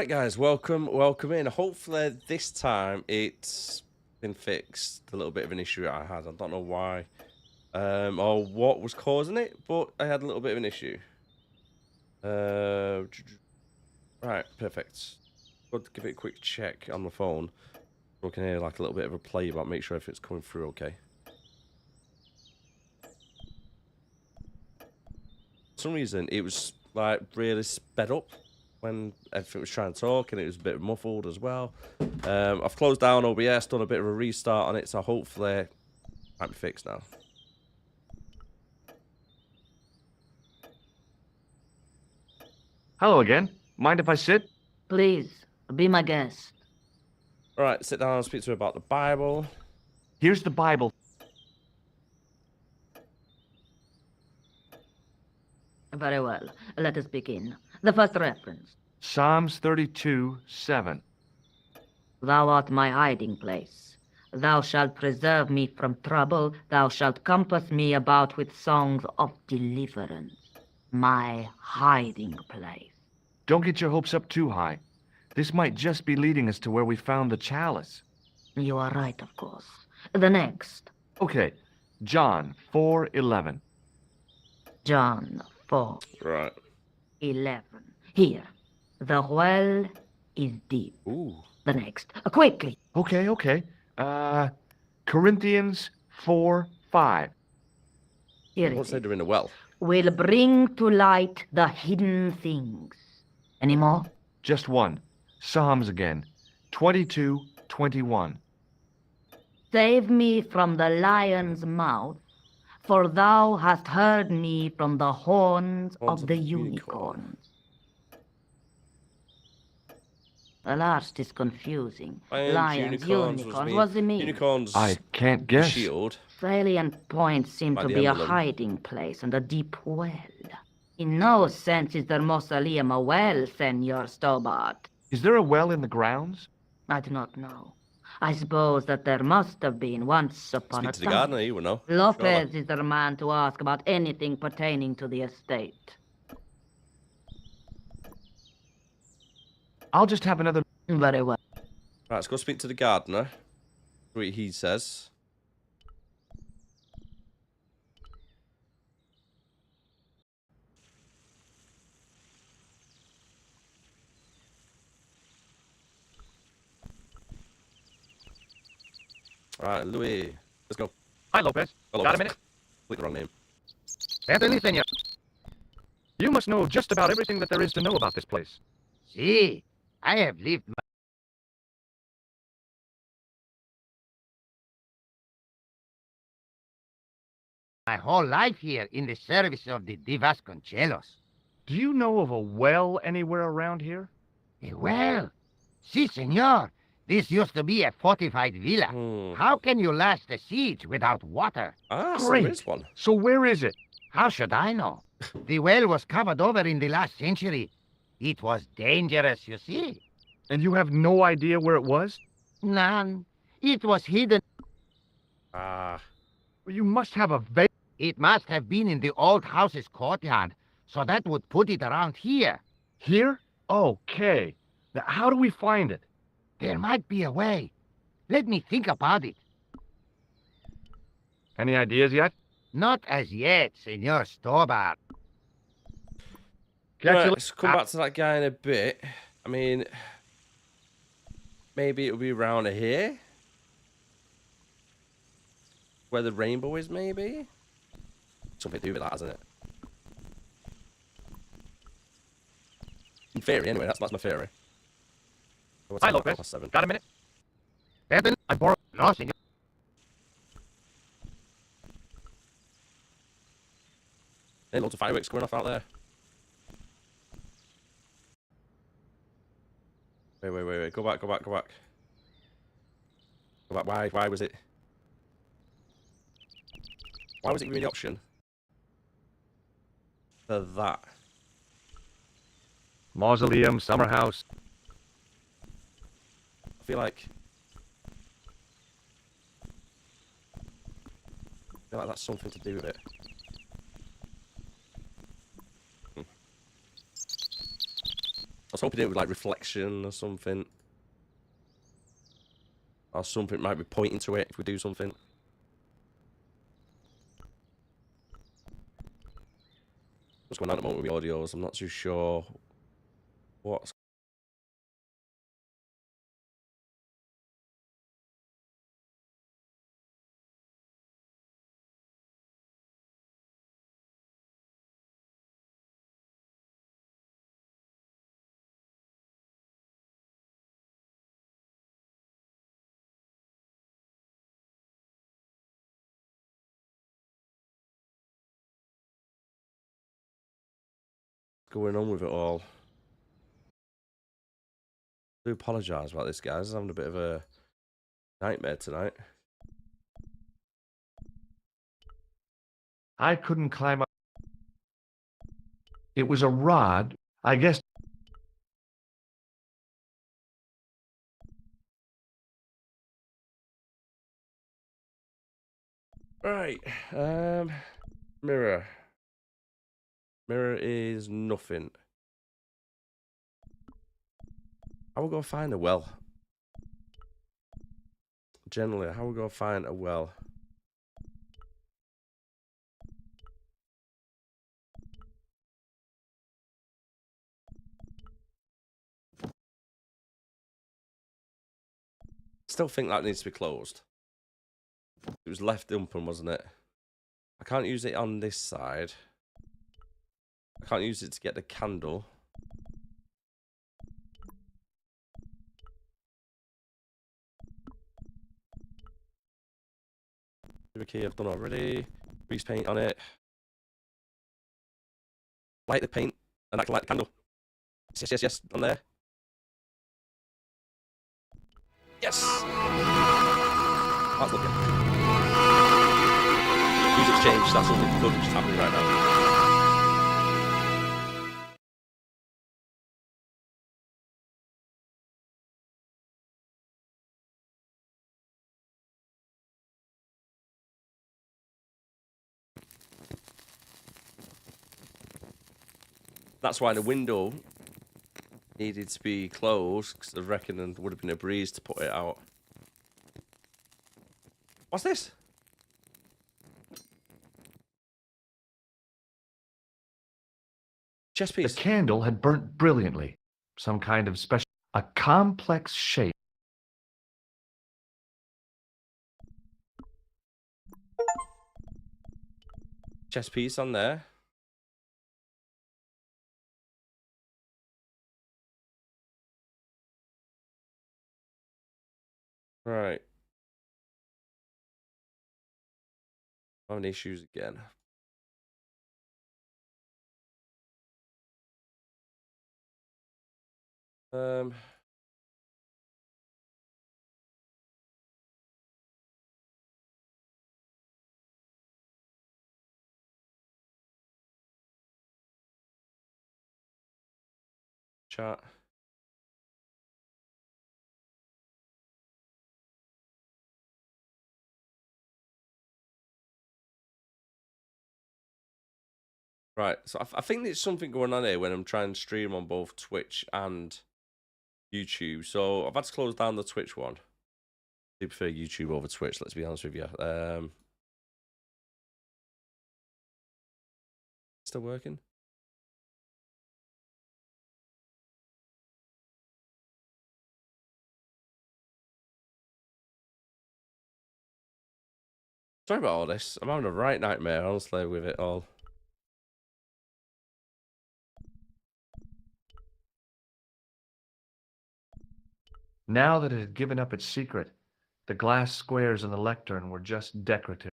Right, guys, welcome in. Hopefully this time it's been fixed. A little bit of an issue I had. I don't know why or what was causing it, but I had a little bit of an issue. Right, perfect. Got to give it a quick check on the phone. We can hear like a little bit of a playback. Make sure if it's coming through okay. For some reason, it was like really sped up when everything was trying to talk, and it was a bit muffled as well. I've closed down OBS, done a bit of a restart on it, so hopefully it might be fixed now. Hello again. Mind if I sit? Please, be my guest. Alright, sit down and speak to her about the Bible. Here's the Bible. Very well. Let us begin. The first reference. Psalms 32:7. Thou art my hiding place. Thou shalt preserve me from trouble. Thou shalt compass me about with songs of deliverance. My hiding place. Don't get your hopes up too high. This might just be leading us to where we found the chalice. You are right, of course. The next. Okay, John 4:11. John 4. Right. 11. Here. The well is deep. Ooh. The next. Quickly. Okay. Corinthians 4:5. Here it What's they is. doing well? Will bring to light the hidden things. Any more? Just one. Psalms again. 22:21. Save me from the lion's mouth, for thou hast heard me from the horns of the unicorns. The last is confusing. Lions, unicorns, what does it mean? Unicorns, I can't guess. shield. Salient points seem By to the be a emblem. hiding place and a deep well. In no sense is their mausoleum a well, Senor Stobbart. Is there a well in the grounds? I do not know. I suppose that there must have been once upon Speak a to the time. gardener, you will know. Lopez Surely. is the man to ask about anything pertaining to the estate. I'll just have another... Very well. Right, let's go speak to the gardener. See what he says. Alright, Louis. Let's go. Hi, Lopez. Hello, Got a Lopez. minute? Click the wrong name. Anthony, senor. You must know just about everything that there is to know about this place. See, I have lived my whole life here in the service of the Vasconcelos. Do you know of a well anywhere around here? Well, si, senor. This used to be a fortified villa. How can you last a siege without water? Ah, so Great. there is one. So where is it? How should I know? The well was covered over in the last century. It was dangerous, you see. And you have no idea where it was? None. It was hidden. Ah. Well, you must have a vague... It must have been in the old house's courtyard, so that would put it around here. Here? Okay. Now, how do we find it? There might be a way. Let me think about it. Any ideas yet? Not as yet, Senor Stobbart. Catch Right, you let's come back to that guy in a bit. I mean, maybe it'll be around here. Where the rainbow is, maybe? Something to do with that, hasn't it? In theory, anyway, that's my theory. What's Hi, that, Lopez. past 7? Got a minute? Anthony, I borrowed... No, senor. Hey, lots of fireworks going off out there. Wait. Go back. Go back. Why was it? Why was it giving me the option for that? Mausoleum, summer house. I feel like that's something to do with it. was hoping it was like reflection or something. Or something might be pointing to it if we do something. What's going on at the moment with the audios? I'm not too sure what's... going on with it all. I do apologise about this, guys. I'm having a bit of a nightmare tonight. I couldn't climb up. It was a rod, I guess. Right, mirror. Mirror is nothing. I will go find a well. Generally, how will go find a well? Still think that needs to be closed. It was left open, wasn't it? I can't use it on this side. I can't use it to get the candle. The key I've done already. Grease paint on it. Light the paint, and I can light the candle. Yes, yes, yes, on there. Yes! That's looking. Music's changed, that's something good which is happening right now. That's why the window needed to be closed, because I reckon there would have been a breeze to put it out. What's this? Chess The piece. candle had burnt brilliantly. Some kind of special... A complex shape. Chess piece on there. Right. I'm having issues again. Chat. Right, so I think there's something going on here when I'm trying to stream on both Twitch and YouTube. So I've had to close down the Twitch one. I prefer YouTube over Twitch, let's be honest with you. Still working? Sorry about all this. I'm having a right nightmare, honestly, with it all. Now that it had given up its secret, the glass squares in the lectern were just decorative.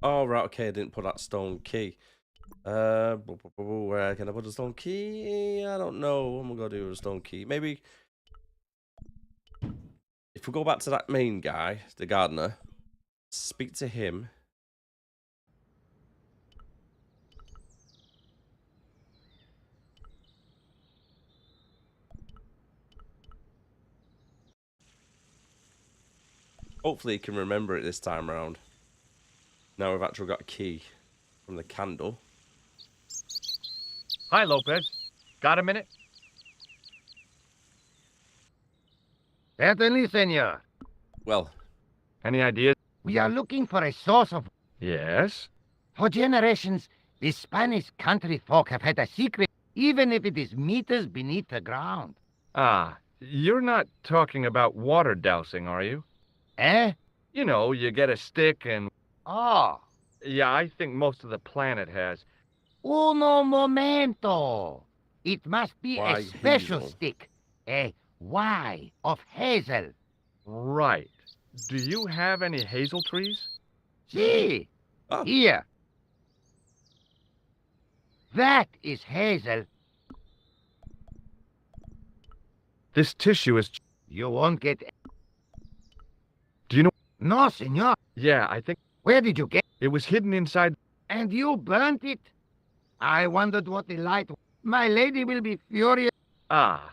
Oh, right, okay, I didn't put that stone key. Where can I put a stone key? I don't know what I'm going to do with a stone key. Maybe if we go back to that main guy, the gardener, speak to him. Hopefully he can remember it this time around. Now we've actually got a key from the candle. Hi, Lopez. Got a minute? Certainly, senor. Well, Any ideas? We are looking for a source of... Yes. For generations, the Spanish country folk have had a secret, even if it is meters beneath the ground. Ah, you're not talking about water dousing, are you? Eh? You know, you get a stick and... Oh. Yeah, I think most of the planet has. Uno momento. It must be Why a special hazel? stick. A Y of hazel. Right. Do you have any hazel trees? See? Oh. Here. That is hazel. This tissue is... You won't get... Do you know... No, senor. Yeah, I think Where did you get... it was hidden inside... And you burnt it? I wondered what the light... My lady will be furious. Ah.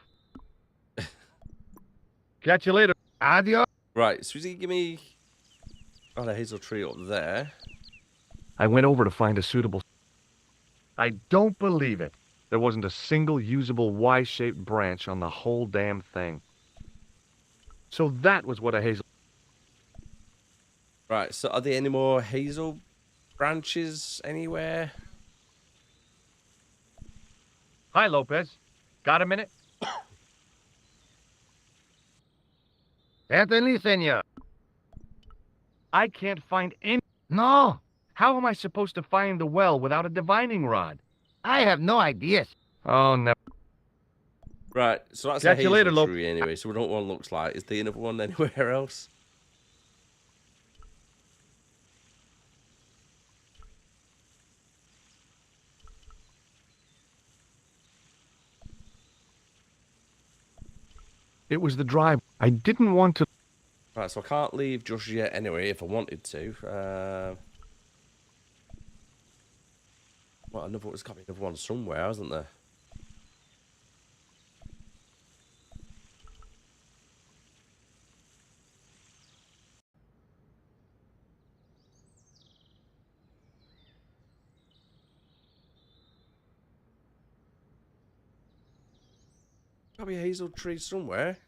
Catch you later. Adios. Right, so is he give me... Oh, the hazel tree up there. I went over to find a suitable... I don't believe it. There wasn't a single usable Y-shaped branch on the whole damn thing. So that was what a hazel... Right, so are there any more hazel branches anywhere? Hi, Lopez. Got a minute? Certainly, senor. I can't find any... No, How am I supposed to find the well without a divining rod? I have no ideas. Oh, no. Right, so that's Catch a you hazel later, Lop. tree anyway, so we don't know what it looks like. Is there another one anywhere else? It was the drive. I didn't want to... Right, so I can't leave just yet anyway if I wanted to. Well, there's got to be another one somewhere, hasn't there? Got to be a hazel tree somewhere.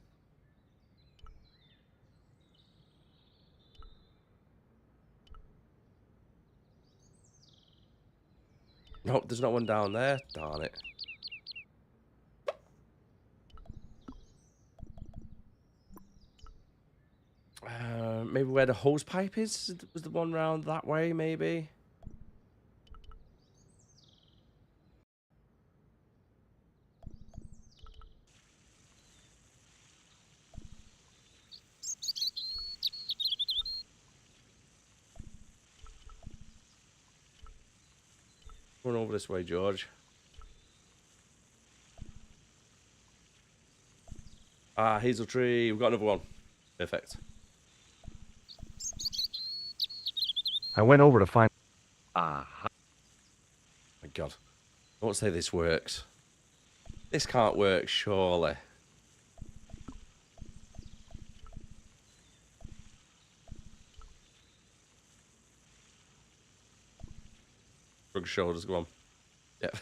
Nope, there's not one down there. Darn it. Maybe where the hose pipe is? Was the one round that way, maybe? Run over this way, George. Ah, hazel tree. We've got another one. Perfect. I went over to find... Ah. My God. I won't say this works. This can't work, surely. Shrug shoulders, go on. Yep.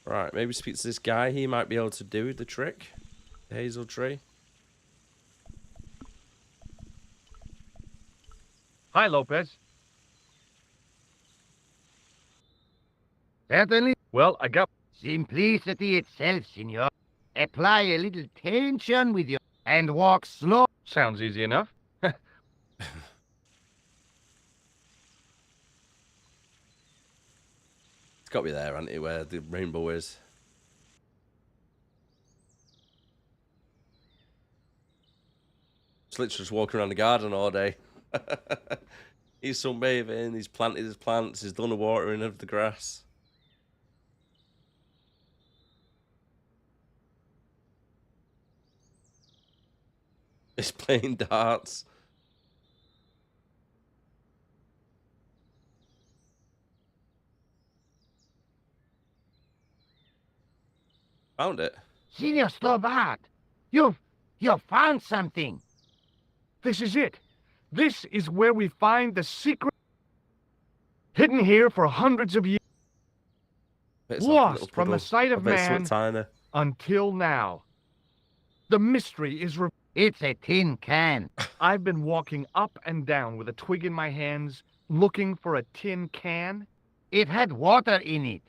Right, maybe speak to this guy. He might be able to do the trick. The hazel tree. Hi, Lopez. Certainly. Well, I got... Simplicity itself, senor. Apply a little tension with your... And walk slow. Sounds easy enough. It's got to be there, hasn't it, where the rainbow is. Just literally just walking around the garden all day. He's sunbathing, he's planted his plants, he's done the watering of the grass. He's playing darts. Found it. Senor Stobbart, you've found something. This is it. This is where we find the secret hidden here for hundreds of years, It's like a little lost from the puddle. sight I of bet it's man something tiny. until now. The mystery is It's a tin can. I've been walking up and down with a twig in my hands, looking for a tin can. It had water in it.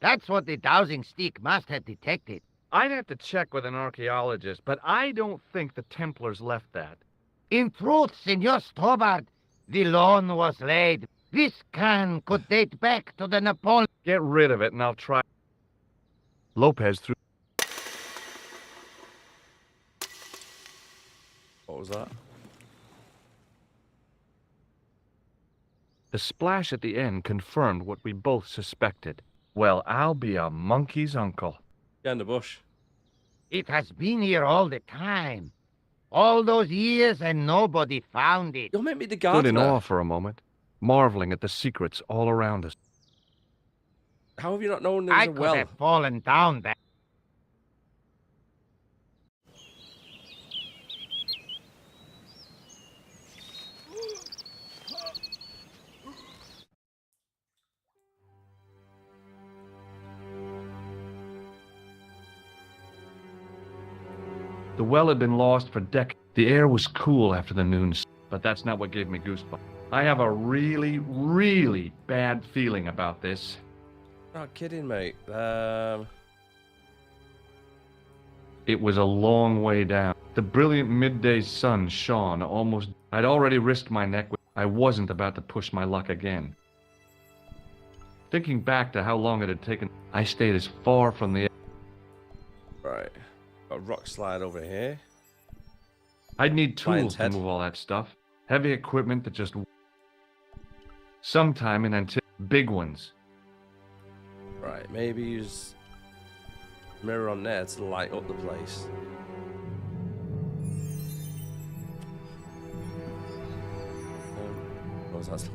That's what the dowsing stick must have detected. I'd have to check with an archaeologist, but I don't think the Templars left that. In truth, Senor Stobbart, the loan was laid. This can could date back to the Napoleon. Get rid of it and I'll try. Lopez threw. What was that? The splash at the end confirmed what we both suspected. Well, I'll be a monkey's uncle. Get in the bush. It has been here all the time. All those years and nobody found it. You'll make me the Stood in gardener. awe for a moment, marveling at the secrets all around us. How have you not known there was I a could well? have fallen down there. The well had been lost for decades. The air was cool after the noon, but that's not what gave me goosebumps. I have a really, really bad feeling about this. Not kidding, mate. It was a long way down. The brilliant midday sun shone almost. I'd already risked my neck. I wasn't about to push my luck again. Thinking back to how long it had taken, I stayed as far from the. Right. Got a rock slide over here. I'd need Lion's tools to head. move all that stuff. Heavy equipment that just. Sometime in big ones. Right, maybe use mirror on there to light up the place. What was that?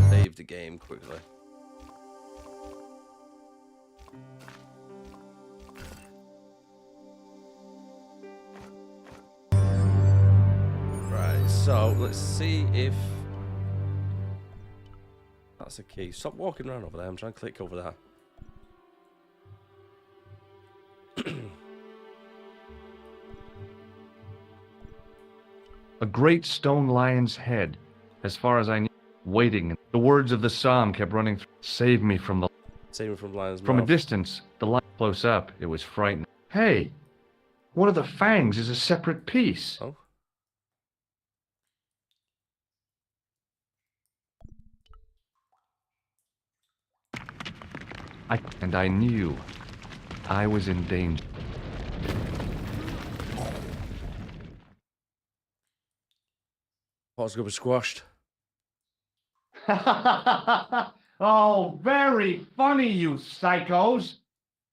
Save the game quickly. Right, so let's see if that's a key. Stop walking around over there. I'm trying to click over there. A great stone lion's head, as far as I knew, waiting. The words of the psalm kept running through. Save me from the. Save me from lion's From a mouth. distance, the lion close up. It was frightening. Hey, one of the fangs is a separate piece. Oh. I knew I was in danger. Pot's gonna be squashed. Oh, very funny, you psychos.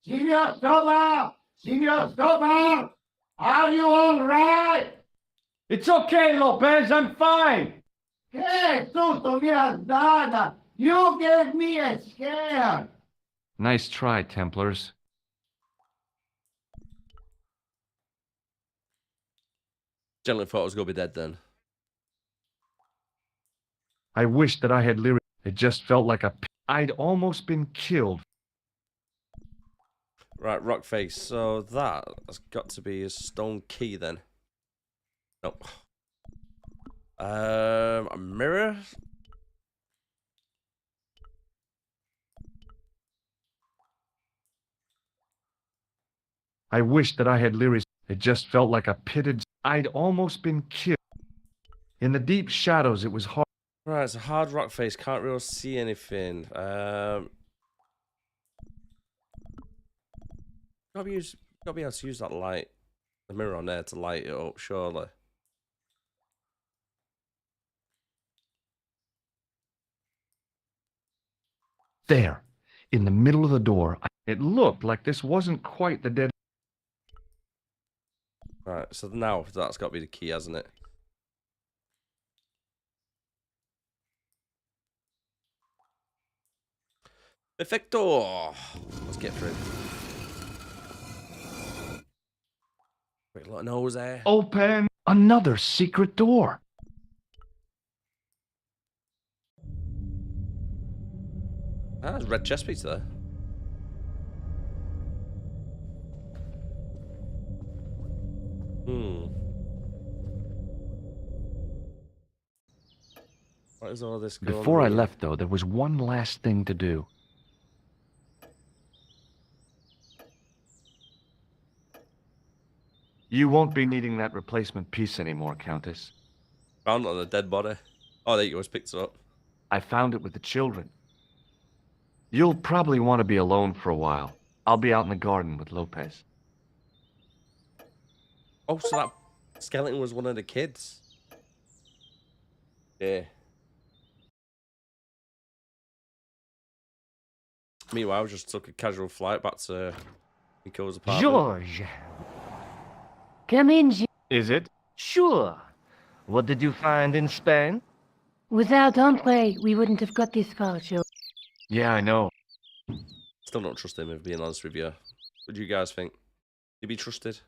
Senor Stobbart! Senor Stobbart! Are you all right? It's okay, Lopez. I'm fine. Que susto me has dado! You gave me a scare! Nice try, Templars. Generally thought I was gonna be dead then. I wish that I had lyrics. It just felt like I'd almost been killed. Right, rock face. So that has got to be a stone key then. Nope. A mirror. I wish that I had lyrics. It just felt like a pitted. I'd almost been killed. In the deep shadows, it was hard. Right, it's a hard rock face. Can't really see anything. Gotta be able to use that light, the mirror on there, to light it up. Surely. There, in the middle of the door. It looked like this wasn't quite the dead. Right, so now that's got to be the key, hasn't it? Perfecto. Let's get through. Quick little nose there. Open another secret door. Ah, there's red chest piece there. What is all this going Before I on? left, though, there was one last thing to do. You won't be needing that replacement piece anymore, Countess. Found it on a dead body. Oh, there you go. It's picked it up. I found it with the children. You'll probably want to be alone for a while. I'll be out in the garden with Lopez. Oh, so that skeleton was one of the kids. Yeah. Meanwhile, I just took a casual flight back to Nico's apartment. George. Come in, Is it? Sure. What did you find in Spain? Without Andre, we wouldn't have got this far, Joe. Yeah, I know. Still don't trust him, if being honest with you. What do you guys think? You be trusted?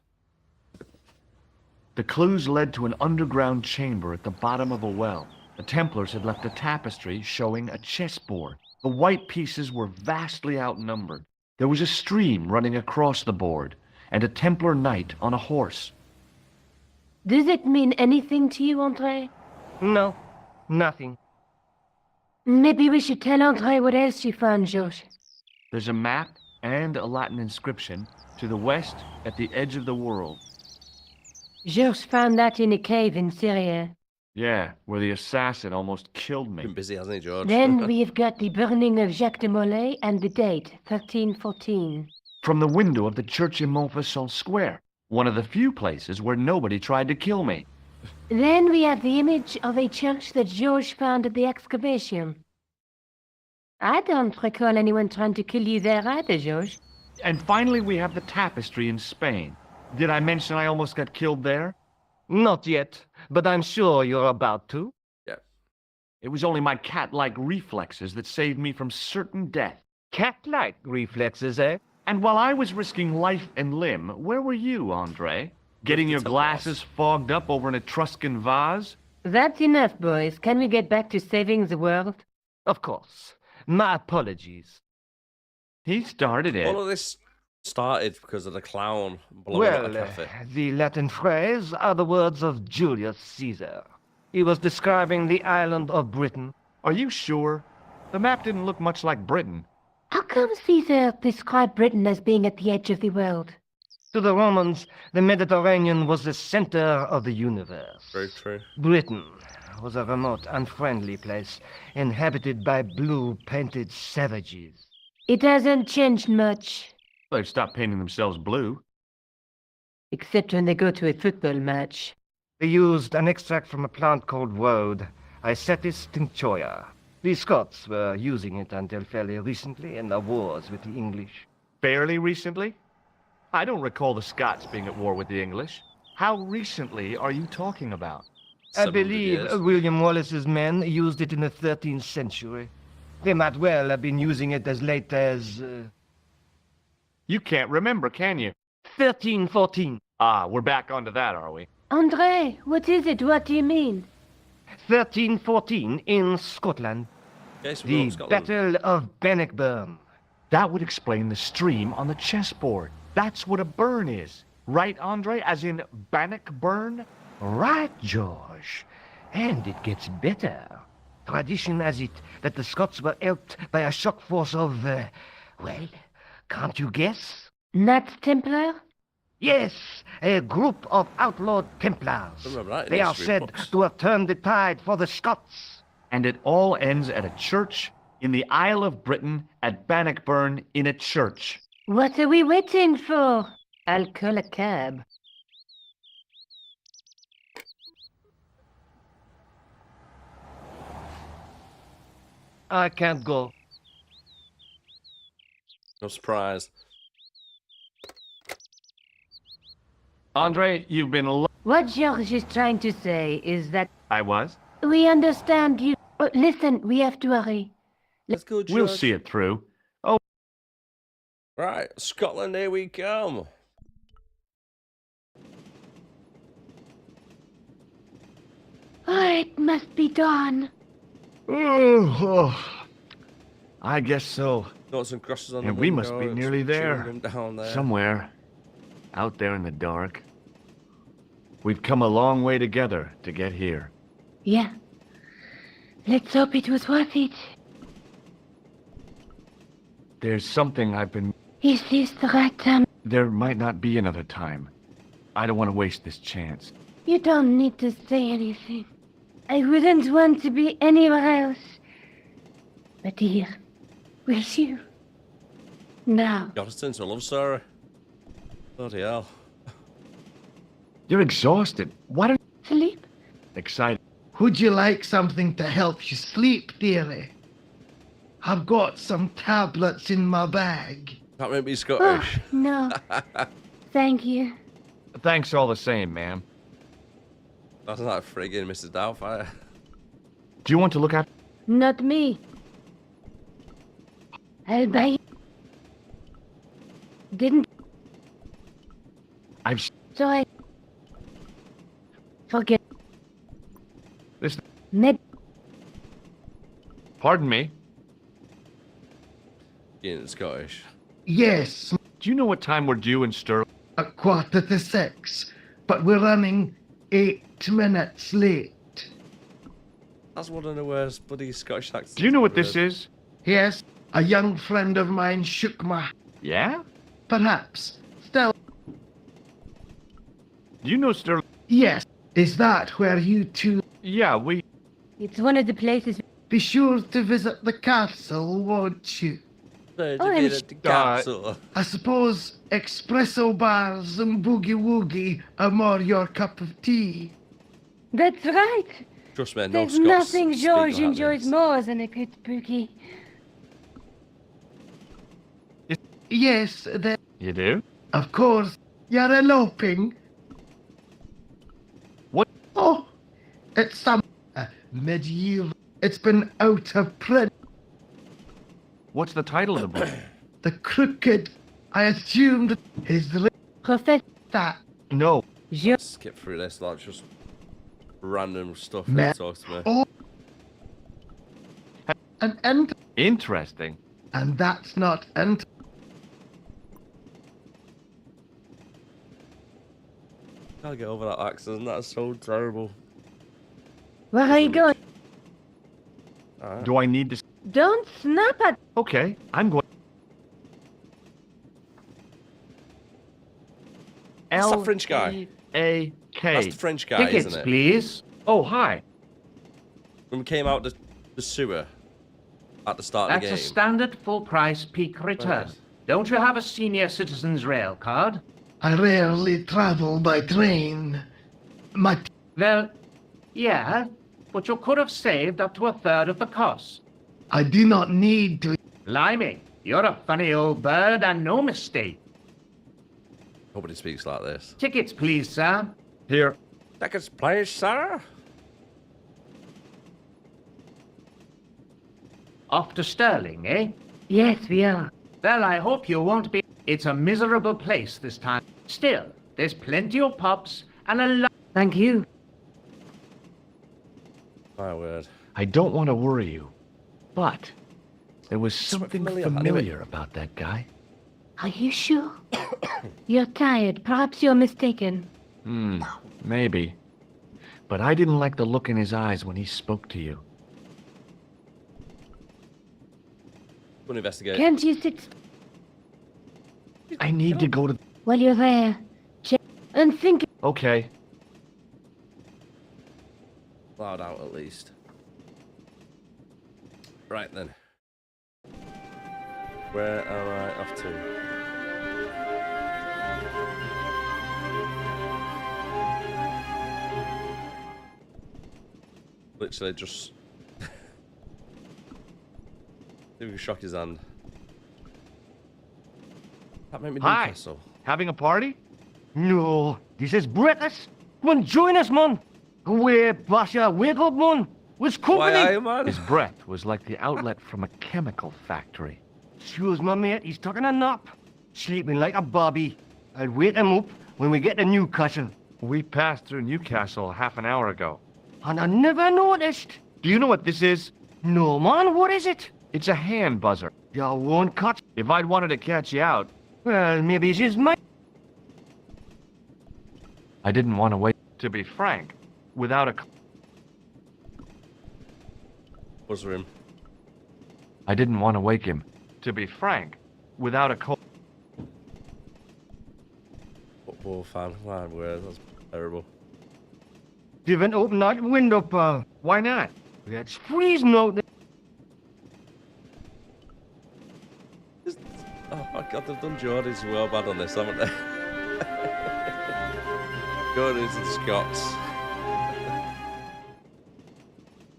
The clues led to an underground chamber at the bottom of a well. The Templars had left a tapestry showing a chessboard. The white pieces were vastly outnumbered. There was a stream running across the board, and a Templar knight on a horse. Does it mean anything to you, Andre? No, nothing. Maybe we should tell Andre what else you found, George. There's a map and a Latin inscription to the west at the edge of the world. George found that in a cave in Syria. Yeah, where the assassin almost killed me. Been busy, hasn't he, George? Then we've got the burning of Jacques de Molay and the date, 1314. From the window of the church in Montfaucon Square, one of the few places where nobody tried to kill me. Then we have the image of a church that George found at the excavation. I don't recall anyone trying to kill you there either, George. And finally, we have the tapestry in Spain. Did I mention I almost got killed there? Not yet, but I'm sure you're about to. Yeah. It was only my cat-like reflexes that saved me from certain death. Cat-like reflexes, eh? And while I was risking life and limb, where were you, Andre? Getting your glasses fogged up over an Etruscan vase? That's enough, boys. Can we get back to saving the world? Of course. My apologies. He started it. All of this started because of the clown blowing up the cafe. The Latin phrase are the words of Julius Caesar. He was describing the island of Britain. Are you sure? The map didn't look much like Britain. How come Caesar described Britain as being at the edge of the world? To the Romans, the Mediterranean was the center of the universe. Very true. Britain was a remote, unfriendly place, inhabited by blue-painted savages. It hasn't changed much, They've stopped painting themselves blue. except when they go to a football match. They used an extract from a plant called woad, Icetis tinctoria. The Scots were using it until fairly recently in the wars with the English. Fairly recently? I don't recall the Scots being at war with the English. How recently are you talking about? I 700 believe years. William Wallace's men used it in the 13th century. They might well have been using it as late as... You can't remember, can you? 1314. Ah, we're back onto that, are we? Andre, what is it? What do you mean? 1314 in Scotland. Okay, so we're The on Scotland. Battle of Bannockburn. That would explain the stream on the chessboard. That's what a burn is. Right, Andre? As in Bannockburn? Right, George. And it gets better. Tradition has it that the Scots were helped by a shock force of, well, can't you guess? Knights Templar? Yes, a group of outlawed Templars. Remember that in They are history said books. to have turned the tide for the Scots. And it all ends at a church in the Isle of Britain at Bannockburn in a church. What are we waiting for? I'll call a cab. I can't go. No surprise. Andre, you've been What George is trying to say is that I was? we understand you. Listen, we have to hurry. Let's go, We'll George. see it through. Right, Scotland, here we come. It must be dawn. I guess so. Got some crosses on the And we window, must be some nearly chewing there. gum down there. Somewhere. Out there in the dark. We've come a long way together to get here. Yeah. Let's hope it was worth it. There's something I've been... Is this the right time? There might not be another time. I don't want to waste this chance. You don't need to say anything. I wouldn't want to be anywhere else. But here, with you. Now. Got us into a love story. Bloody hell. You're exhausted. Why don't... Sleep? Excited. Would you like something to help you sleep, dearie? I've got some tablets in my bag. Can't make me Oh, Scottish. no. Thank you. Thanks all the same, ma'am. That's like friggin' Mrs. Doubtfire. Do you want to look at... Not me. I'll buy you. Didn't, I've... so I... Forget. This... Med. Pardon me? Being Scottish. Yes, Do you know what time we're due in Stirling? at 6:15, but we're running 8 minutes late. That's one of the worst bloody Scottish accents. Do you know what I've ever this heard. is? Yes, a young friend of mine shook my... Yeah? Perhaps. Still, Do you know Stirling? yes. Is that where you two... Yeah, we... It's one of the places. Be sure to visit the castle, won't you? Bird Oh, of I'm it at the castle. I suppose espresso bars and boogie-woogie are more your cup of tea. That's right. Trust me, no There's Scots nothing speak George like enjoys this. more than a good boogie. Yes, then, You do? of course, you're eloping. What? Oh, it's some medieval. It's been out of print. What's the title of the book? The Crooked. I assumed his Professor that. No. George. Skip through this, like just random stuff Ma- that talks to me. Oh, and Interesting. and that's not and. Can't get over that accent. That's so terrible. Where are you going? Alright. Do I need to... Don't snap at. Okay, I'm going... That's that French guy. L-E-A-K. That's the French guy, Tickets, isn't it? please. Oh, hi. When we came out the sewer at the start of That's the a game. standard full-price peak return. Right. Don't you have a senior citizen's rail card? I rarely travel by train. My Well, yeah, but you could have saved up to a third of the cost. I do not need to. Blimey, you're a funny old bird and no mistake. Nobody speaks like this. Tickets, please, sir. Here. Tickets, please, sir. Off to Stirling, eh? Yes, we are. Well, I hope you won't be... It's a miserable place this time. Still, there's plenty of pubs and a lot... Thank you. My word. I don't want to worry you, but there was something familiar, I knew it. familiar about that guy. Are you sure? You're tired. Perhaps you're mistaken. Maybe. But I didn't like the look in his eyes when he spoke to you. We'll investigate. Can't you sit I need to go to... while you're there? Check and think. Okay. Loud out at least. Right then. Where am I off to? Literally just... If we shock his hand. That made me Hi. Newcastle. Having a party? No, this is British. Come on, join us, man. Away, Basha, wake up, man. What's Why company? are you, man? His breath was like the outlet from a chemical factory. Excuse my mate, he's taking a nap. sleeping like a bobby. I'll wake him up when we get to Newcastle. We passed through Newcastle half an hour ago. And I never noticed. Do you know what this is? No, man, what is it? It's a hand buzzer. You won't catch. If I'd wanted to catch you out, Well, maybe it's just mine. I didn't want to wait. To be frank, without a... Buzzer him. I didn't want to wake him. To be frank, without a cold... Football fan. My word, that's terrible. You haven't opened that window, pal. Why not? It's freezing out there. Oh my god, they've done Geordies well bad on this, haven't they? Geordies and Scots.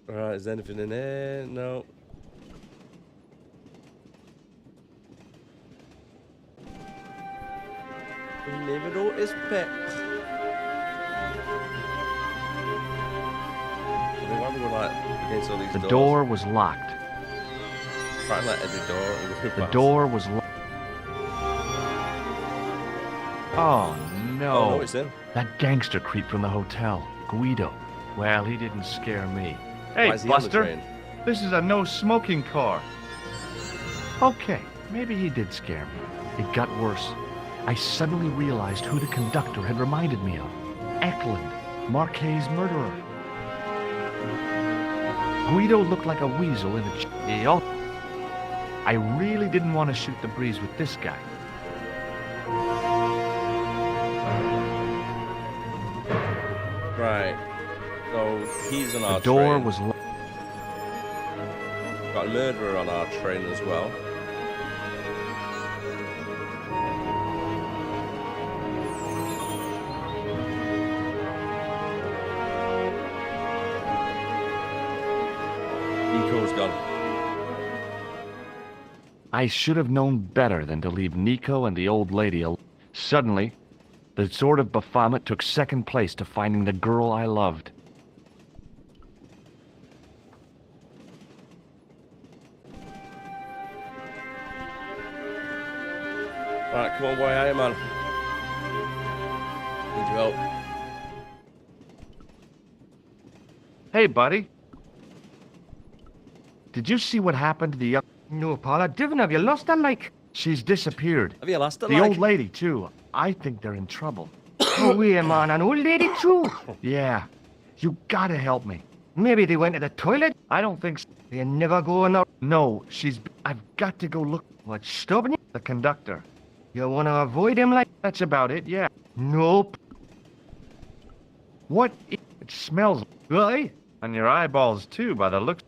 Right, is there anything in here? No. Never noticed pet. I mean, why are we going like against all these The doors? door was locked. Right, like every door. and we The pass. door was locked. Oh, no. Oh no, it's in. That gangster creep from the hotel, Guido. Well, he didn't scare me. Hey, Why is he on the Buster, train? this is a no-smoking car. Okay, maybe he did scare me. It got worse. I suddenly realized who the conductor had reminded me of. Eklund, Marquet's murderer. Guido looked like a weasel in a... I really didn't want to shoot the breeze with this guy. Right. So he's on our The door train. was locked. Got a murderer on our train as well. Nico's gone. I should have known better than to leave Nico and the old lady alone. Suddenly, the sword of Baphomet took second place to finding the girl I loved. Right, come on, boy, Iron Man. Need your help. Hey, buddy. Did you see what happened to the young... No, pal, I didn't. Have you lost her, like? She's disappeared. Have you lost it, The like? old lady, too. I think they're in trouble. Oh, yeah, man, an old lady, too. Yeah. You gotta help me. Maybe they went to the toilet. I don't think so. They never go in there. No, she's... I've got to go look... What's stopping you? The conductor. You want to avoid him, like? That's about it, yeah. Nope. What? It smells... Really? On your eyeballs, too, by the looks...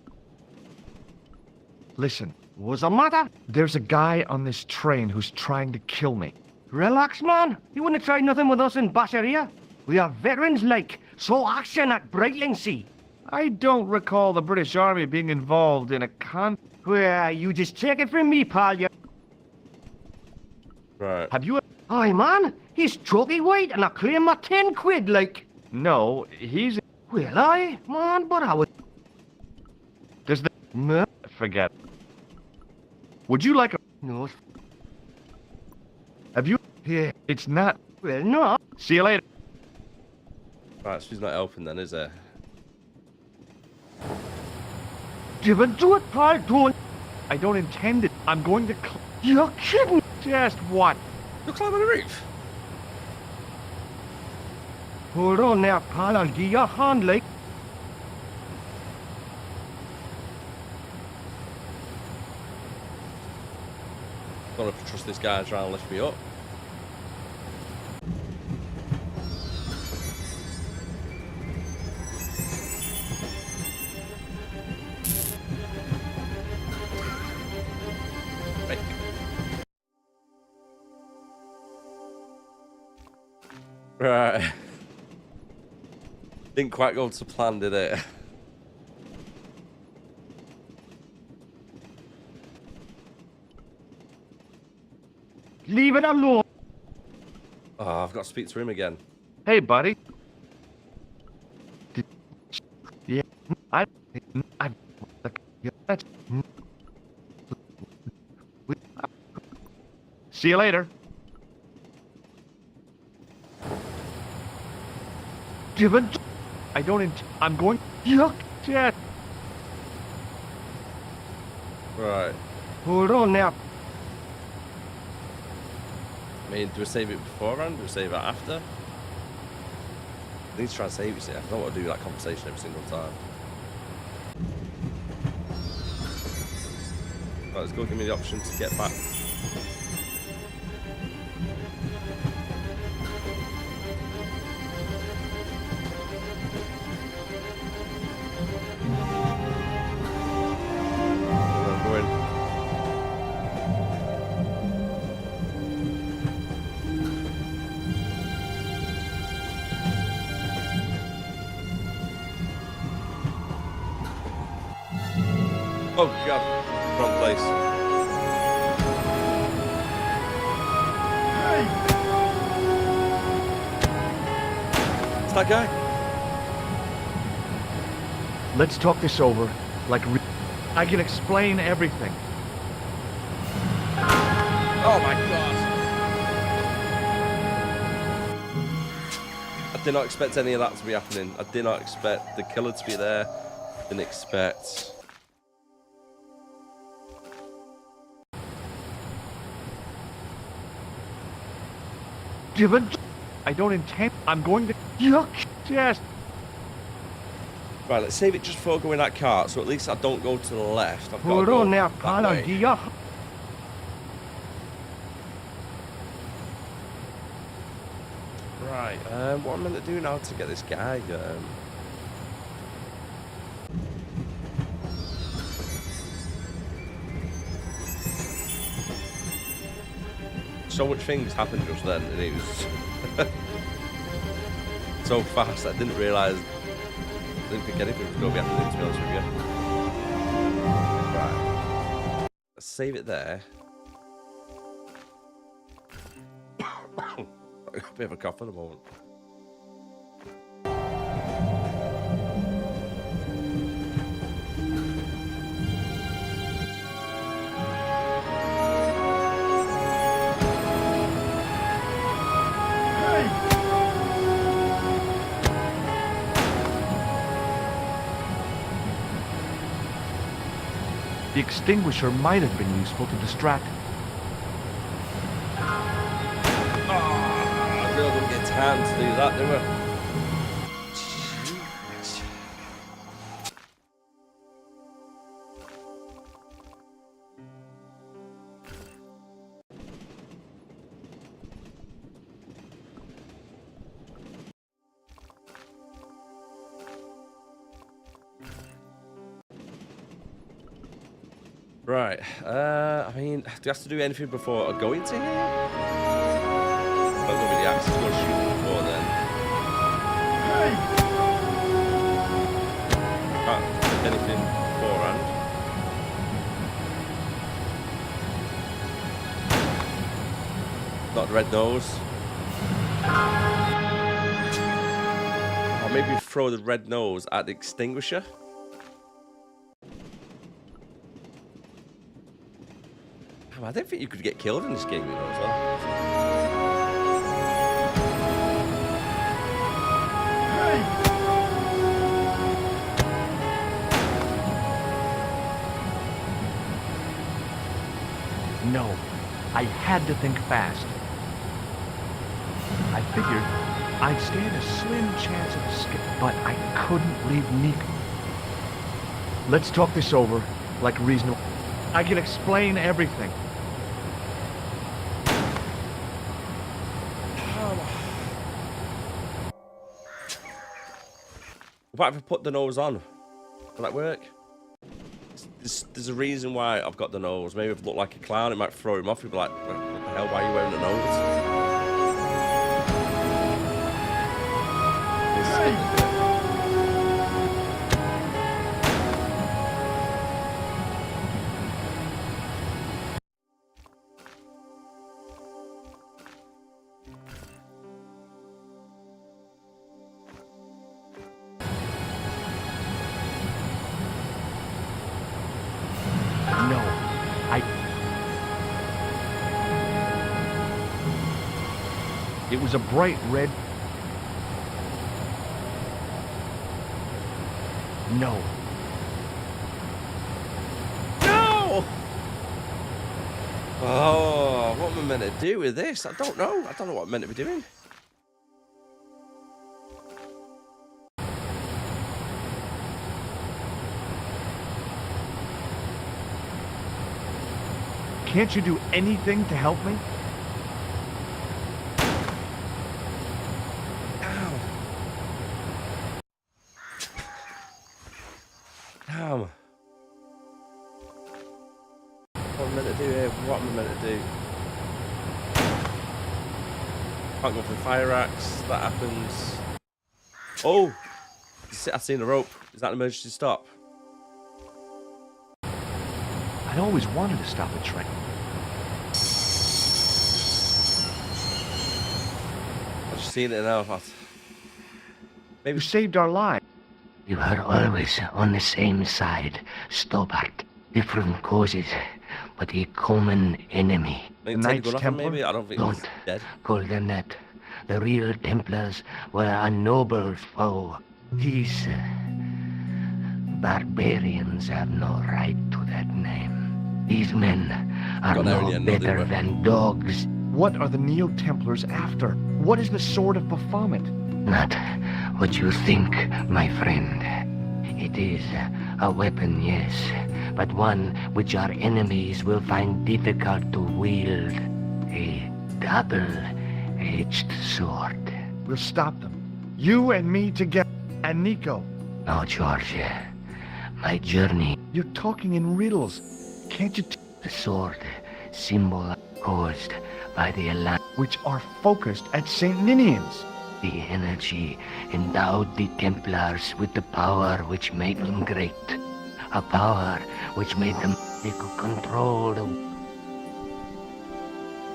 Listen, What's the matter? there's a guy on this train who's trying to kill me. Relax, man. You wouldn't try nothing with us in Basharia. We are veterans, like. So action at Brightlingsea. I don't recall the British Army being involved in a Well, you just take it from me, pal. You... Right. Have you... Aye, man. He's chalky white and I claim my 10 quid, like. No, he's... Well, aye, man, but I was... Does the... No, Forget. Would you like a... no. Have you... Yeah. It's not... Well, no. See you later. Right, so he's not helping then, is he? Don't do it, pal. Don't. I don't intend it. I'm going to... You're kidding. Just what? You're climbing the roof. Hold on there, pal. I'll give you a hand, like. Don't know if I trust this guy trying to lift me up. Right. Right. Didn't quite go to plan, did it? Leave it alone. Oh, I've got to speak to him again. Hey, buddy. Yeah, I... That's... See you later. Given. I don't I'm going... Yuck! Shit! Right. Hold on now. I mean, do we save it beforehand? Do we save it after? I need to try and save it, see. I don't want to do that conversation every single time. Right, let's go give me the option to get back. I'm going. Oh god, wrong place. It's that guy. Let's talk this over, like I can explain everything. Oh my god. I did not expect any of that to be happening. I did not expect the killer to be there. Didn't expect... Given. I don't intend... I'm going to... Yuck! Yes! Right, let's save it just before going that cart, so at least I don't go to the left. I've got to Hold go on now, that Collard. way. Yeah. Right, what am I meant to do now to get this guy? So much things happened just then, and it was so fast. I didn't realise. I didn't think anything was going to be happening, to be honest with you. Right, let's save it there. A bit of a cough at the moment. The extinguisher might have been useful to distract... I really didn't get time to do that, did we? Right, I mean, do you have to do anything before I go into here? I'll go with the axe, go shoot before then. Can't do anything beforehand. Not the red nose. Or maybe throw the red nose at the extinguisher. I don't think you could get killed in this game, you know, as well. No, I had to think fast. I figured I'd stand a slim chance of escape, but I couldn't leave Nico. Let's talk this over, like reasonable. I can explain everything. What if I put the nose on? Will that work? There's a reason why I've got the nose. Maybe if I look like a clown, it might throw him off. He'd be like, what the hell, why are you wearing the nose? It was a bright red... No. No! Oh, what am I meant to do with this? I don't know. I don't know what I'm meant to be doing. Can't you do anything to help me? Ow. Damn. What am I meant to do here? What am I meant to do? Can't go for the fire axe. That happens. Oh! I've seen a rope. Is that an emergency stop? I'd always wanted to stop a train. I've just seen it now. Maybe You saved our lives. You are always on the same side, Stobbart. Different causes, but a common enemy. Maybe The Knights take a Templar? maybe. I don't think he's Don't dead. call them that. The real Templars were a noble foe. These barbarians have no right to that name. These men are Got there in the no end, no, they better were. than dogs. What are the Neo-Templars after? What is the Sword of Baphomet? Not what you think, my friend. It is a weapon, yes, but one which our enemies will find difficult to wield. A double-edged sword. We'll stop them. You and me together. And Nico. No, George. My journey, You're talking in riddles. Can't you the sword, symbol caused by the alliance. which are focused at St. Ninian's? The energy endowed the Templars with the power which made them great. A power which made them they could control the...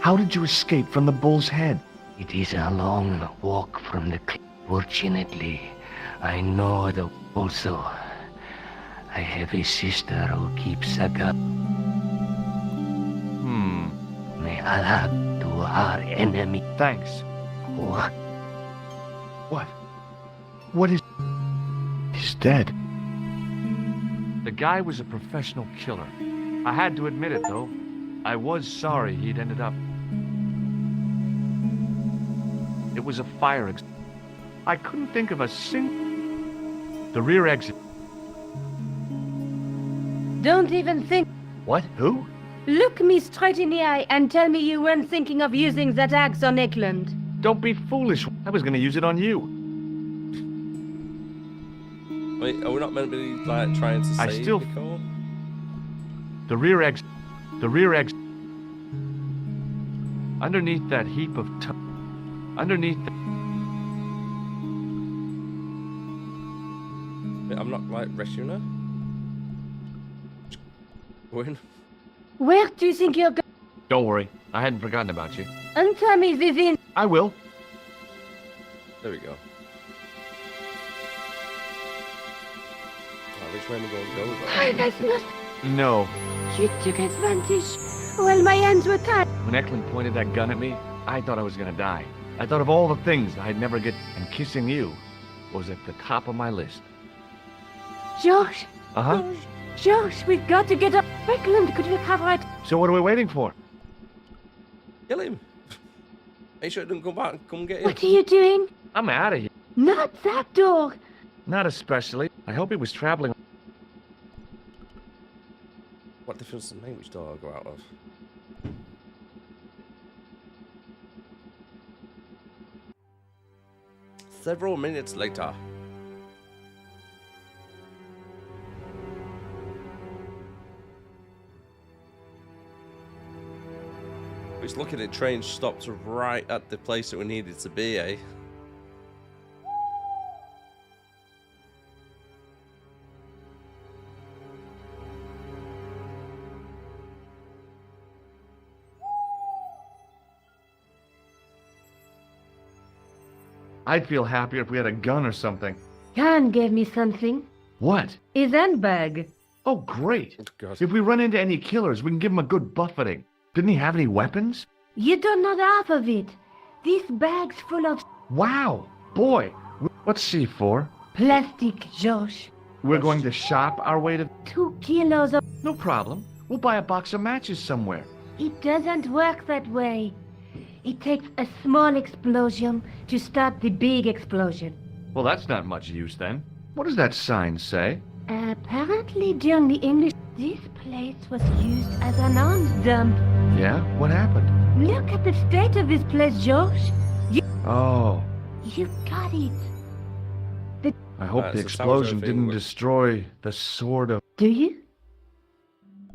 How did you escape from the bull's head? It is a long walk from the cliff. Fortunately, I know the... Also, I have a sister who keeps a gun. May Allah to our enemy. Thanks. What? What? What is... He's dead. The guy was a professional killer. I had to admit it, though. I was sorry he'd ended up... It was a fire exit. I couldn't think of a single... The rear exit. Don't even think. What? Who? Look me straight in the eye and tell me you weren't thinking of using that axe on Eklund. Don't be foolish. I was gonna use it on you. Wait, are we not meant to be like trying to I save still- Nicole? The rear exit. The rear exit. Underneath that heap of underneath the... Wait, I'm not like rescuing her. Just go in. Where do you think you're going? Don't worry. I hadn't forgotten about you. Untie me, Vivian. I will. There we go. Oh, which way am I going to go? I was not. No. You took advantage. Well, my hands were tied. When Eklund pointed that gun at me, I thought I was gonna die. I thought of all the things I'd never get, and kissing you was at the top of my list. Josh, Uh-huh. Josh, we've got to get up. Eklund could recover it. So what are we waiting for? Kill him. Make sure it doesn't come back and come get him. What are you doing? I'm out of here. Not that door. Not especially. I hope he was traveling. What difference does it make which door I go out of? Several minutes later. It's looking at train stopped right at the place that we needed to be, eh? I'd feel happier if we had a gun or something. Khan gave me something. What? His handbag. Oh, great. Oh, God. If we run into any killers, we can give them a good buffeting. Didn't he have any weapons? You don't know half of it. This bag's full of Wow. Boy. What's C for? plastic, Josh. We're going to shop our way to... 2 kilos of... No problem. We'll buy a box of matches somewhere. It doesn't work that way. It takes a small explosion to start the big explosion. Well, that's not much use then. What does that sign say? Apparently during the English, this place was used as an arms dump. Yeah? What happened? Look at the state of this place, George. Oh. You got it. I hope Right, the so explosion everything didn't was- destroy the sword of... Do you?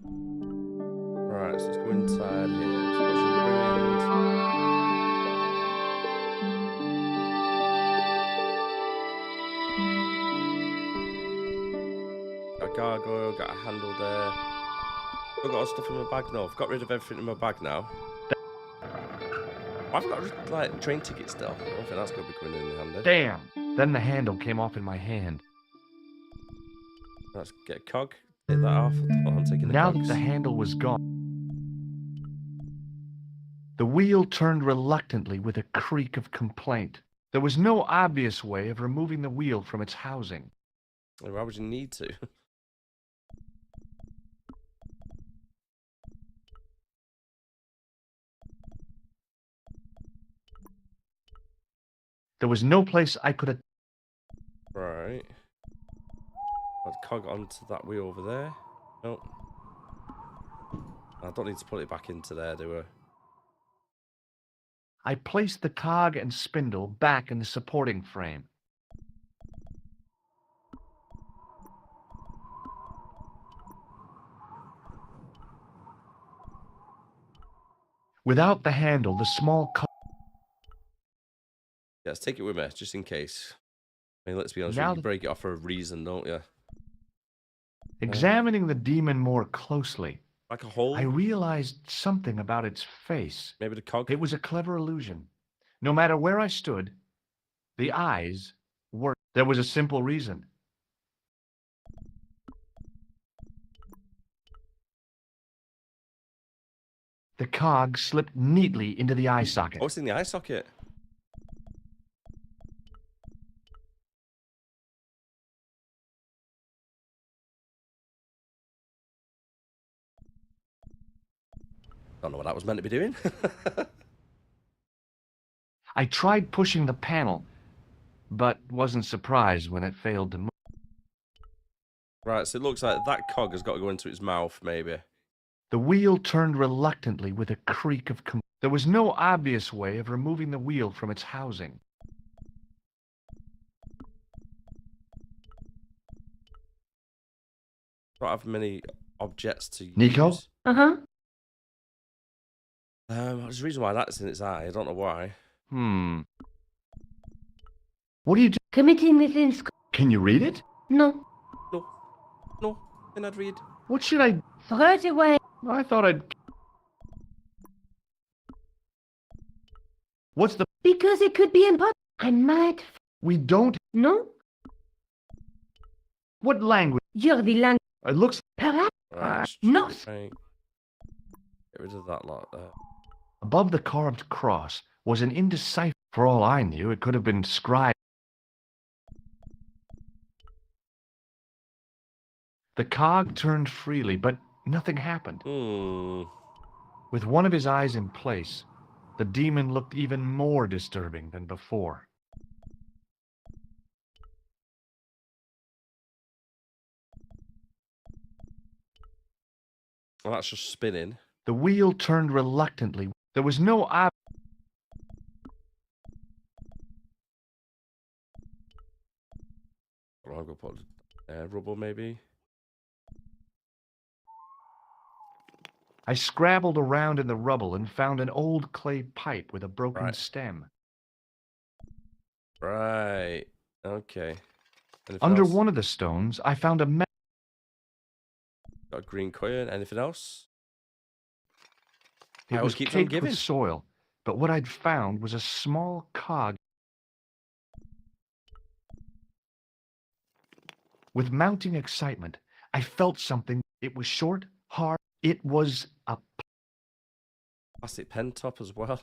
Right, so let's go inside here. Explosion ruins. Got a gargoyle, got a handle there. I've got all stuff in my bag now. I've got rid of everything in my bag now. I've got like train tickets still. I don't think that's going to be coming in handy. Damn! Then the handle came off in my hand. Let's get a cog. Take that off. I'm taking the Now cogs. that the handle was gone, the wheel turned reluctantly with a creak of complaint. There was no obvious way of removing the wheel from its housing. Why would you need to? There was no place I could have... Right. I'd cog onto that wheel over there. Nope. I don't need to put it back into there, do I? I placed the cog and spindle back in the supporting frame. Without the handle, the small cog... Yeah, let's take it with me, just in case. I mean, let's be honest, Now you that- break it off for a reason, don't you? Examining the demon more closely, Like a hole? I realized something about its face. Maybe the cog? It was a clever illusion. No matter where I stood, the eyes were... There was a simple reason. The cog slipped neatly into the eye socket. Oh, it's in the eye socket. Don't know what that was meant to be doing. I tried pushing the panel, but wasn't surprised when it failed to move. Right, so it looks like that cog has got to go into its mouth, maybe. The wheel turned reluctantly with a creak of... There was no obvious way of removing the wheel from its housing. Don't have many objects to Nico? use. Uh-huh. There's a reason why that's in its eye. I don't know why. What do you do? Committing this in school. Can you read it? No. No, can I read? What should I... Throw it away. I thought I'd... What's the... Because it could be important. I might... We don't... No? What language? You're the language. It looks... Perhaps. Right, no. right. Get rid of that lot there. Above the carved cross was an indecipherable... For all I knew, it could have been scribed. The cog turned freely, but nothing happened. With one of his eyes in place, the demon looked even more disturbing than before. Well, that's just spinning. The wheel turned reluctantly. There was no I'll go put rubble, maybe. I scrabbled around in the rubble and found an old clay pipe with a broken Right. stem. Right. Okay. Anything Under else? one of the stones, I found a Got a green coin. Anything else? It I was always keeps on caked giving. with soil, but what I'd found was a small cog. With mounting excitement, I felt something. It was short, hard. It was a... Plastic pen top as well.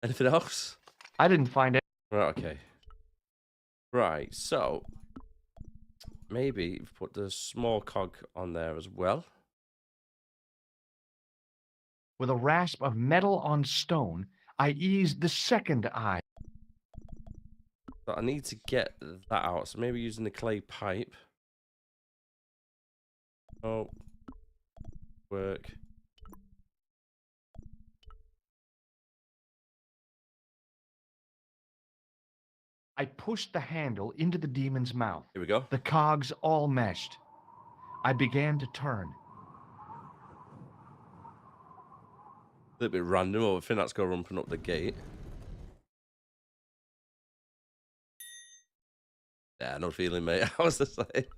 Anything else? I didn't find it. Right, okay. Right, so maybe put the small cog on there as well. With a rasp of metal on stone, I eased the second eye. But I need to get that out, so maybe using the clay pipe. Oh, work. I pushed the handle into the demon's mouth. Here we go. The cogs all meshed. I began to turn. A little bit random, but I think that's going to open up the gate. Yeah, no feeling, mate. I was just like...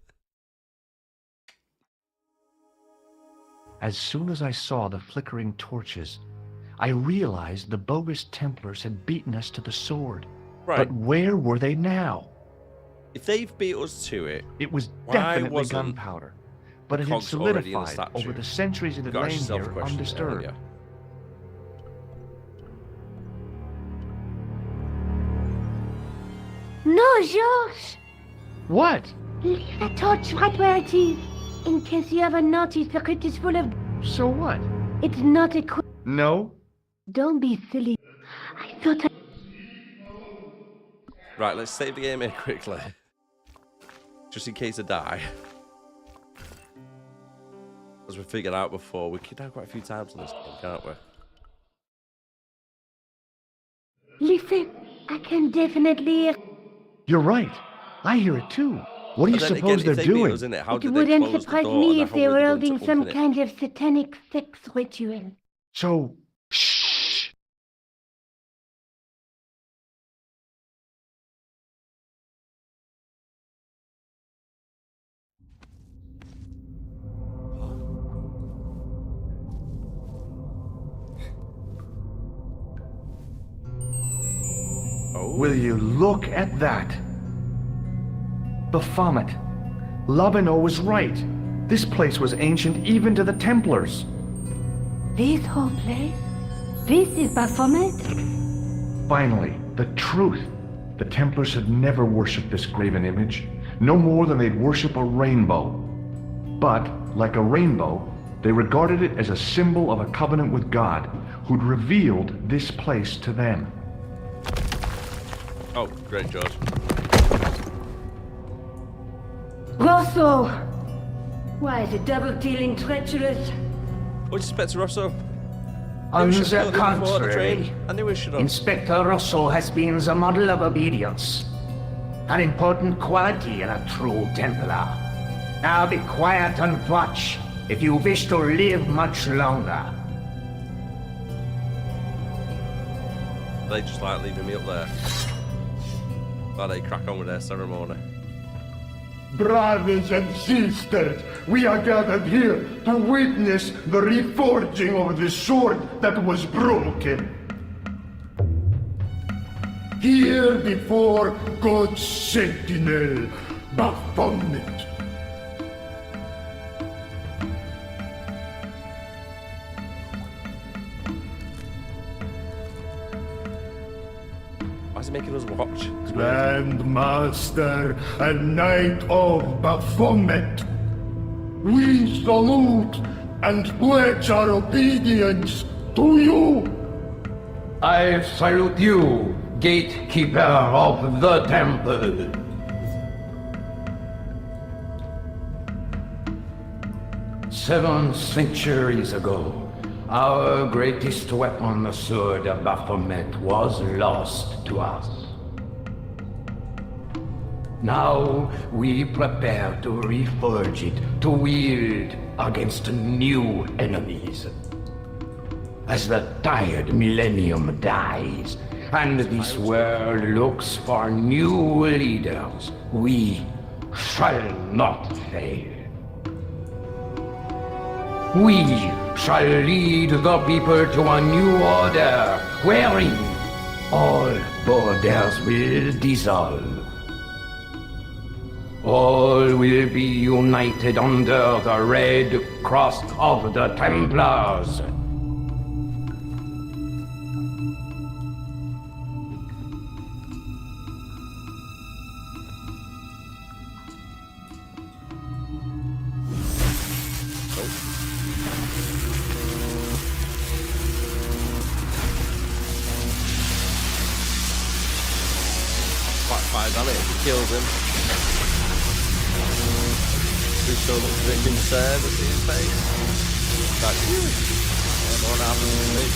As soon as I saw the flickering torches, I realized the bogus Templars had beaten us to the sword. Right. But where were they now? If they've beat us to it, It was why definitely wasn't gunpowder, but it had cogs already in the solidified statue? over the centuries it had got lain yourself a here question there, undisturbed. haven't you? No, George! What? Leave the torch right where it is. In case you ever notice, the crypt is full of... So what? It's not a... No? Don't be silly. I thought I... Right, let's save the game here quickly. Just in case I die. As we figured out before, we could die quite a few times on this game, can't we? Listen, I can definitely hear... You're right. I hear it too. What do you But then suppose again, if they're they beat doing? us, innit, how It did they wouldn't close the surprise door me and if how they were were going to holding some open it? kind of satanic sex ritual. So, shh. Oh. Will you look at that? Baphomet. Lobino was right. This place was ancient even to the Templars. This whole place? This is Baphomet? Finally, the truth. The Templars had never worshipped this graven image, no more than they'd worship a rainbow. But, like a rainbow, they regarded it as a symbol of a covenant with God, who'd revealed this place to them. Oh, great, George. Rosso! Why is the double dealing treacherous? What do you expect, Rosso? On We should the have killed him before the contrary, train. I knew we should have. Inspector Rosso has been the model of obedience, an important quality in a true Templar. Now be quiet and watch if you wish to live much longer. They just like leaving me up there while they crack on with their ceremony. Brothers and sisters, we are gathered here to witness the reforging of the sword that was broken. Here before God's sentinel, Baphomet. Why is he making us watch? Grand Master and Knight of Baphomet, we salute and pledge our obedience to you. I salute you, gatekeeper of the temple. Seven centuries ago, our greatest weapon, the sword of Baphomet, was lost to us. Now we prepare to reforge it, to wield against new enemies. As the tired millennium dies, and this world looks for new leaders, we shall not fail. We shall lead the people to a new order, wherein all borders will dissolve. All will be united under the red cross of the Templars. dies on it. He kills him. Who's still looks a bit concerned to see his face. Like, yeah, what happened to me?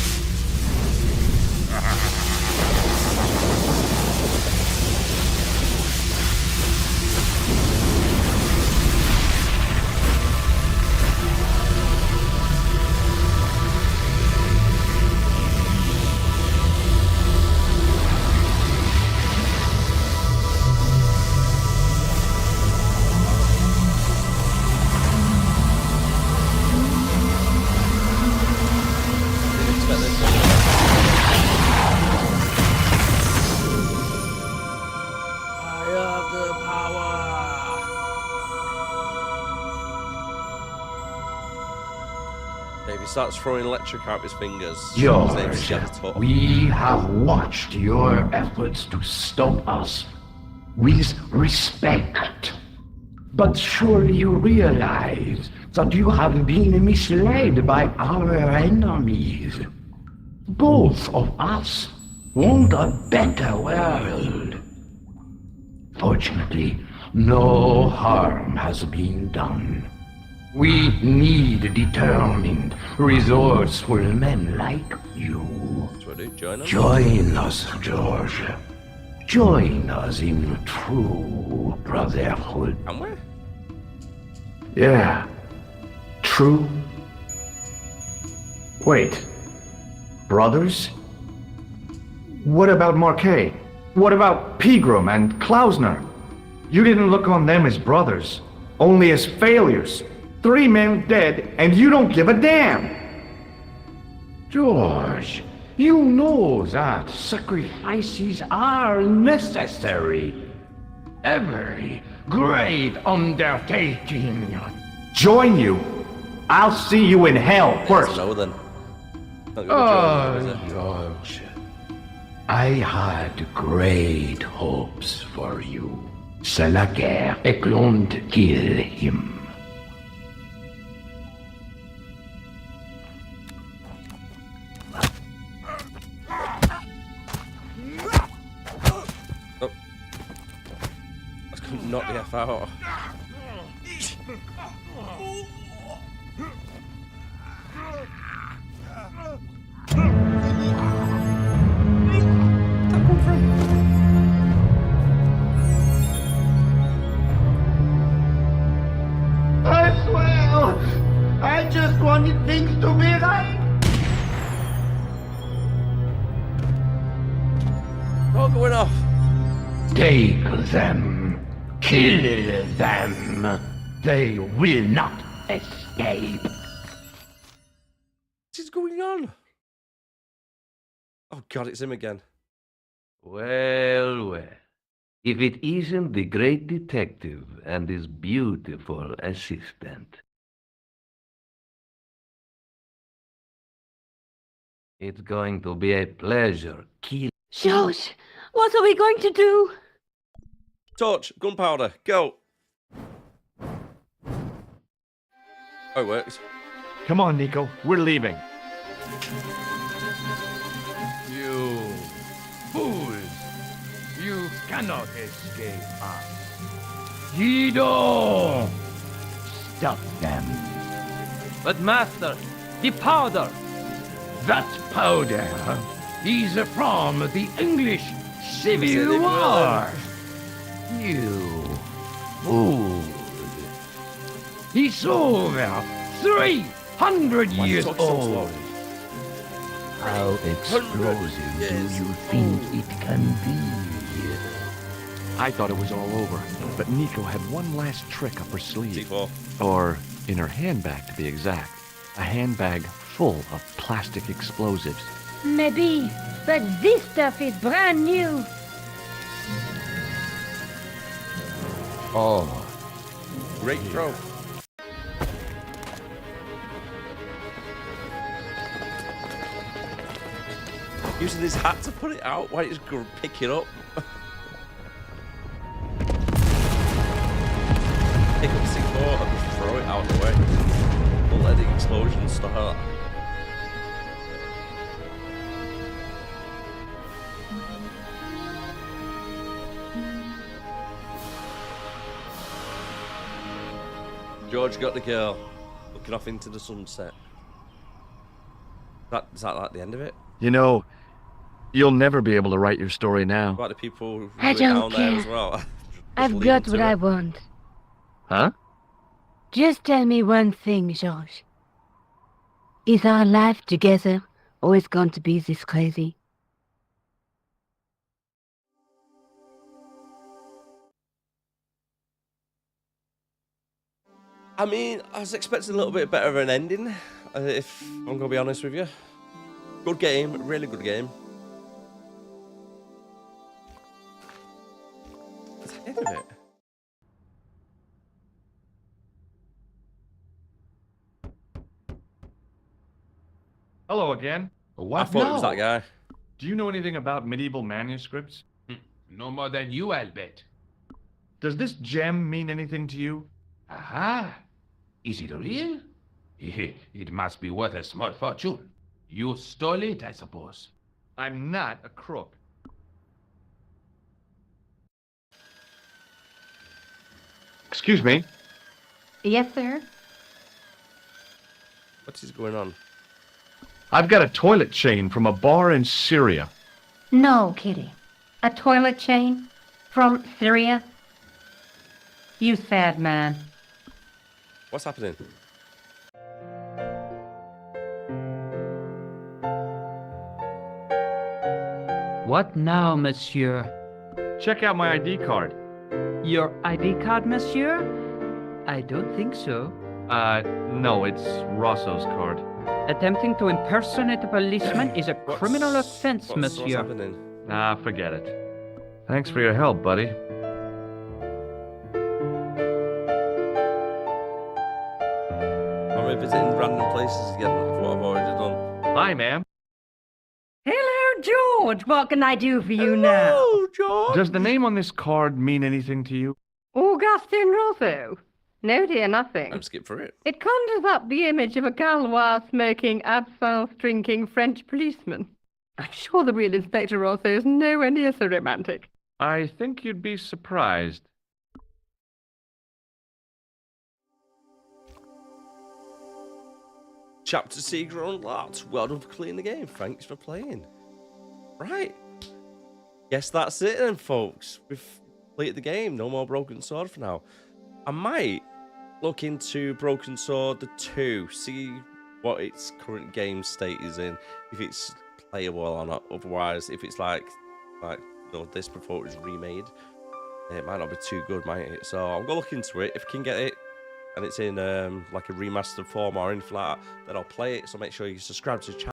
He starts throwing electric out of his fingers. George, we have watched your efforts to stop us with respect. But surely you realize that you have been misled by our enemies. Both of us want a better world. Fortunately, no harm has been done. We need determined, resourceful men like you. Join us, George. Join us in true brotherhood. Am we? Yeah. True. Wait. Brothers? What about Marquet? What about Pegram and Klausner? You didn't look on them as brothers, only as failures. 3 men dead, and you don't give a damn! George, you know that sacrifices are necessary. Every great undertaking. Join you? I'll see you in hell first! No, then. George, I had great hopes for you. C'est la guerre et l'on kill him. Knock the F out. I swear, I just wanted things to be right. Oh, going off. Take them. Kill them. They will not escape. What is going on? Oh God, it's him again. Well, well. If it isn't the great detective and his beautiful assistant. It's going to be a pleasure. George, what are we going to do? Torch, gunpowder, go. Oh, it works. Come on, Nico. We're leaving. You fools! You cannot escape us. Guido! Stop them. But master, the powder! That powder is from the English Civil War. You fool. He's over 300 years old. How explosive do you think it can be? I thought it was all over, but Nico had one last trick up her sleeve. C4. Or in her handbag, to be exact. A handbag full of plastic explosives. Maybe, but this stuff is brand new. Oh, Great throw. Using his hat to put it out while he's going to pick it up. Pick up C4 and just throw it out the way. Don't let the explosion start. George got the girl looking off into the sunset. Is that like the end of it? You know, you'll never be able to write your story now. What about the people who I wrote it down don't there care. as well? Just I've leave got them what to I it. want. Huh? Just tell me one thing, George. Is our life together always going to be this crazy? I mean, I was expecting a little bit better of an ending, if I'm going to be honest with you. Good game, really good game. That's the end of it. Hello again. I thought it was that guy. Do you know anything about medieval manuscripts? No more than you, I'll bet. Does this gem mean anything to you? Aha! Is it real? It must be worth a small fortune. You stole it, I suppose. I'm not a crook. Excuse me. Yes, sir. What is going on? I've got a toilet chain from a bar in Syria. No, Kitty. A toilet chain? From Syria? You sad man. What's happening? What now, monsieur? Check out my ID card. Your ID card, monsieur? I don't think so. No, it's Rosso's card. Attempting to impersonate a policeman is a criminal offense, What's monsieur. happening? Ah, forget it. Thanks for your help, buddy. I'm revisiting random places again for what I've already done. Hi, ma'am. Hello, George. What can I do for you now? Oh, George! Does the name on this card mean anything to you? Augustin Rosso? No, dear, nothing. I'm skip for it. It conjures up the image of a Gaulois-smoking, absinthe-drinking French policeman. I'm sure the real Inspector Rosso is nowhere near so romantic. I think you'd be surprised. Chapter Secret unlocked. Well done for clearing the game. Thanks for playing. Right. Guess that's it then, folks. We've completed the game. No more Broken Sword for now. I might look into Broken Sword 2. See what its current game state is in. If it's playable or not. Otherwise, if it's like this before it was remade, it might not be too good, might it? So I'm gonna look into it. If I can get it and it's in like a remastered form or anything like that, then I'll play it. So make sure you subscribe to the channel.